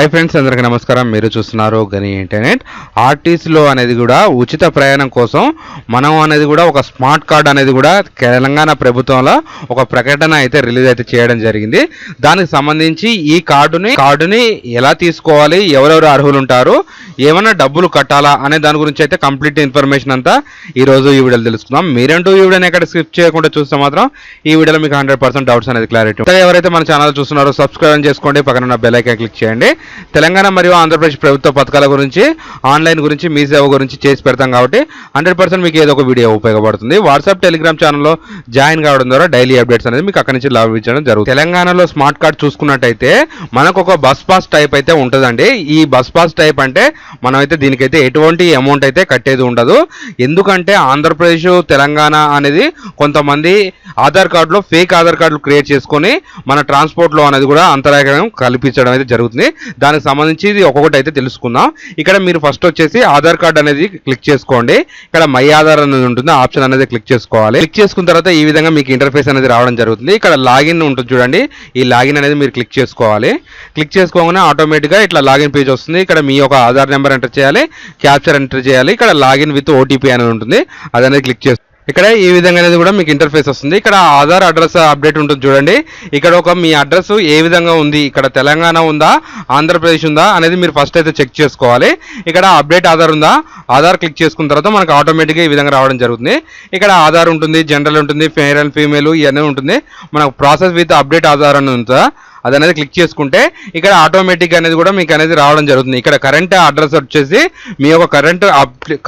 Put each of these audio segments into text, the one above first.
Hi friends, అందరికీ నమస్కారం. మీరు చూస్తున్నారు గని ఇంటర్నెట్. ఆర్టీసీలో అనేది కూడా ఉచిత ప్రయాణం కోసం మనం అనేది కూడా ఒక స్మార్ట్ కార్డ్ అనేది కూడా తెలంగాణ ప్రభుత్వంలో ఒక ప్రకటన అయితే రిలీజ్ అయితే చేయడం జరిగింది. దానికి సంబంధించి ఈ కార్డుని ఎలా తీసుకోవాలి, ఎవరెవరు అర్హులు ఉంటారు, ఏమైనా డబ్బులు కట్టాలా అనే దాని గురించి అయితే కంప్లీట్ ఇన్ఫర్మేషన్ అంతా ఈ రోజు ఈ వీడియోలో తెలుసుకుందాం. మీరంటూ ఈ వీడియోని ఎక్కడ స్కిప్ చేయకుండా చూస్తే మాత్రం ఈ వీడియోలో మీకు 100% డౌట్స్ అనేది క్లారిటీ. ఎవరైతే మన ఛానల్ చూస్తున్నారో సబ్స్క్రైబ్ చేసుకోండి, పక్కన ఉన్న బెల్ ఐకాన్ క్లిక్ చేయండి. తెలంగాణ మరియు ఆంధ్రప్రదేశ్ ప్రభుత్వ పథకాల గురించి, ఆన్లైన్ గురించి, మీ సేవ గురించి చేసి పెడతాం కాబట్టి 100% మీకు ఏదో ఒక వీడియో ఉపయోగపడుతుంది. వాట్సాప్, టెలిగ్రామ్ ఛానల్లో జాయిన్ కావడం ద్వారా డైలీ అప్డేట్స్ అనేది మీకు అక్కడి నుంచి లభించడం జరుగుతుంది. తెలంగాణలో స్మార్ట్ కార్డ్ చూసుకున్నట్టయితే మనకు ఒక బస్ పాస్ టైప్ అయితే ఉంటుందండి. ఈ బస్ పాస్ టైప్ అంటే మనమైతే దీనికైతే ఎటువంటి అమౌంట్ అయితే కట్టేది ఉండదు. ఎందుకంటే ఆంధ్రప్రదేశ్, తెలంగాణ అనేది కొంతమంది ఆధార్ కార్డులో ఫేక్ ఆధార్ కార్డులు క్రియేట్ చేసుకొని మన ట్రాన్స్పోర్ట్లో అనేది కూడా అంతరాయం కల్పించడం అయితే జరుగుతుంది. దానికి సంబంధించి ఇది ఒక్కొక్కటి అయితే తెలుసుకుందాం. ఇక్కడ మీరు ఫస్ట్ వచ్చేసి ఆధార్ కార్డ్ అనేది క్లిక్ చేసుకోండి. ఇక్కడ మై ఆధార్ అనేది ఉంటుంది, ఆప్షన్ అనేది క్లిక్ చేసుకోవాలి. క్లిక్ చేసుకున్న తర్వాత ఈ విధంగా మీకు ఇంటర్ఫేస్ అనేది రావడం జరుగుతుంది. ఇక్కడ లాగిన్ ఉంటుంది చూడండి, ఈ లాగిన్ అనేది మీరు క్లిక్ చేసుకోవాలి. క్లిక్ చేసుకోగానే ఆటోమేటిక్గా ఇట్లా లాగిన్ పేజ్ వస్తుంది. ఇక్కడ మీ యొక్క ఆధార్ నెంబర్ ఎంటర్ చేయాలి, క్యాప్చర్ ఎంటర్ చేయాలి. ఇక్కడ లాగిన్ విత్ ఓటీపీ అనేది ఉంటుంది, అది అనేది క్లిక్ చేసుకోవాలి. ఇక్కడ ఈ విధంగా అనేది కూడా మీకు ఇంటర్ఫేస్ వస్తుంది. ఇక్కడ ఆధార్ అడ్రస్ అప్డేట్ ఉంటుంది చూడండి. ఇక్కడ ఒక మీ అడ్రస్ ఏ విధంగా ఉంది, ఇక్కడ తెలంగాణ ఉందా, ఆంధ్రప్రదేశ్ ఉందా అనేది మీరు ఫస్ట్ అయితే చెక్ చేసుకోవాలి. ఇక్కడ అప్డేట్ ఆధార్ ఉందా, ఆధార్ క్లిక్ చేసుకున్న తర్వాత మనకు ఆటోమేటిక్గా ఈ విధంగా రావడం జరుగుతుంది. ఇక్కడ ఆధార్ ఉంటుంది, జనరల్ ఉంటుంది, ఫెయిర్ అండ్ ఫీమేల్ ఇవన్నీ ఉంటుంది. మనకు ప్రాసెస్ విత్ అప్డేట్ ఆధార్ అని ఉంటుందా, అది అనేది క్లిక్ చేసుకుంటే ఇక్కడ ఆటోమేటిక్ అనేది కూడా మీకు అనేది రావడం జరుగుతుంది. ఇక్కడ కరెంట్ అడ్రస్ వచ్చేసి మీ యొక్క కరెంట్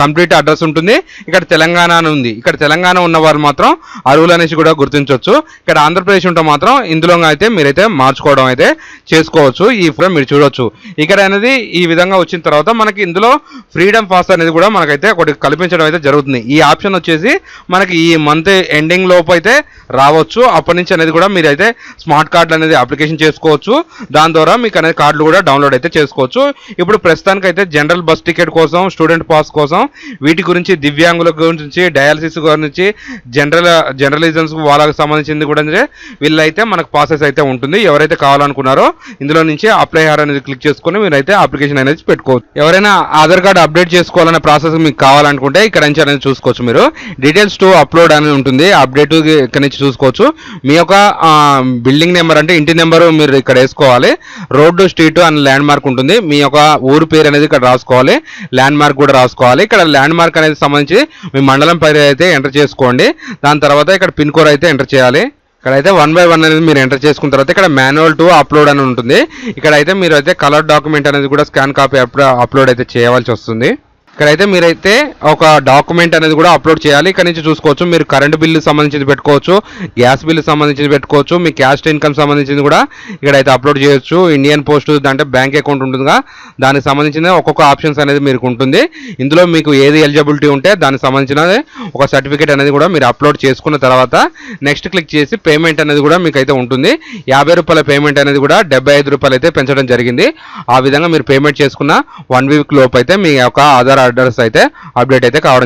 కంప్లీట్ అడ్రస్ ఉంటుంది. ఇక్కడ తెలంగాణ ఉంది, ఇక్కడ తెలంగాణ ఉన్న వారు మాత్రం అర్హులు అనేసి కూడా గుర్తించవచ్చు. ఇక్కడ ఆంధ్రప్రదేశ్ ఉంటే మాత్రం ఇందులో అయితే మీరైతే మార్చుకోవడం అయితే చేసుకోవచ్చు. ఈ ఫోటో మీరు చూడొచ్చు. ఇక్కడ అనేది ఈ విధంగా వచ్చిన తర్వాత మనకి ఇందులో ఫ్రీడమ్ పాస్ అనేది కూడా మనకైతే ఒకటి కల్పించడం అయితే జరుగుతుంది. ఈ ఆప్షన్ వచ్చేసి మనకి ఈ మంత్ ఎండింగ్ లోపు అయితే రావచ్చు. అప్పటి నుంచి అనేది కూడా మీరైతే స్మార్ట్ కార్డు అనేది అప్లికేషన్ చేసుకోవచ్చు. దాని ద్వారా మీకు అనేది కార్డులు కూడా డౌన్లోడ్ అయితే చేసుకోవచ్చు. ఇప్పుడు ప్రస్తుతానికి అయితే జనరల్ బస్ టికెట్ కోసం, స్టూడెంట్ పాస్ కోసం, వీటి గురించి, దివ్యాంగుల గురించి, డయాలసిస్ గురించి, జర్నలిజమ్స్ వాళ్ళకి సంబంధించింది కూడా వీళ్ళైతే మనకు ప్రాసెస్ అయితే ఉంటుంది. ఎవరైతే కావాలనుకున్నారో ఇందులో నుంచి అప్లై హార్ అనేది క్లిక్ చేసుకుని మీరైతే అప్లికేషన్ అనేది పెట్టుకోవచ్చు. ఎవరైనా ఆధార్ కార్డు అప్డేట్ చేసుకోవాలనే ప్రాసెస్ మీకు కావాలనుకుంటే ఇక్కడ నుంచి అనేది చూసుకోవచ్చు. మీరు డీటెయిల్స్ టు అప్లోడ్ అనేది ఉంటుంది, అప్డేట్ ఇక్కడ నుంచి చూసుకోవచ్చు. మీ యొక్క బిల్డింగ్ నెంబర్ అంటే ఇంటి నెంబరు మీరు ఇక్కడ వేసుకోవాలి. రోడ్డు, స్ట్రీట్ అని ల్యాండ్ మార్క్ ఉంటుంది. మీ యొక్క ఊరు పేరు అనేది ఇక్కడ రాసుకోవాలి, ల్యాండ్ మార్క్ కూడా రాసుకోవాలి. ఇక్కడ ల్యాండ్ మార్క్ అనేది సంబంధించి మీ మండలం పేరు అయితే ఎంటర్ చేసుకోండి. దాని తర్వాత ఇక్కడ పిన్ కోడ్ అయితే ఎంటర్ చేయాలి. ఇక్కడైతే 1 by 1 అనేది మీరు ఎంటర్ చేసుకున్న తర్వాత ఇక్కడ మాన్యువల్ టు అప్లోడ్ అని ఉంటుంది. ఇక్కడైతే మీరు అయితే కలర్ డాక్యుమెంట్ అనేది కూడా స్కాన్ కాపీ అప్లోడ్ అయితే చేయవలసి వస్తుంది. ఇక్కడైతే మీరైతే ఒక డాక్యుమెంట్ అనేది కూడా అప్లోడ్ చేయాలి. ఇక్కడ నుంచి చూసుకోవచ్చు. మీరు కరెంట్ బిల్లు సంబంధించింది పెట్టుకోవచ్చు, గ్యాస్ బిల్లు సంబంధించింది పెట్టుకోవచ్చు, మీ క్యాస్ట్ ఇన్కమ్ సంబంధించింది కూడా ఇక్కడైతే అప్లోడ్ చేయొచ్చు. ఇండియన్ పోస్ట్ అంటే బ్యాంక్ అకౌంట్ ఉంటుందిగా, దానికి సంబంధించిన ఒక్కొక్క ఆప్షన్స్ అనేది మీకు ఉంటుంది. ఇందులో మీకు ఏది ఎలిజిబిలిటీ ఉంటే దానికి సంబంధించిన ఒక సర్టిఫికేట్ అనేది కూడా మీరు అప్లోడ్ చేసుకున్న తర్వాత నెక్స్ట్ క్లిక్ చేసి పేమెంట్ అనేది కూడా మీకు అయితే ఉంటుంది. 50 రూపాయల పేమెంట్ అనేది కూడా 75 రూపాయలు అయితే పెంచడం జరిగింది. ఆ విధంగా మీరు పేమెంట్ చేసుకున్న 1 వీక్ లోపు అయితే మీ యొక్క ఆధార్ అడ్రస్ అయితే అప్డేట్ అయితే కావడం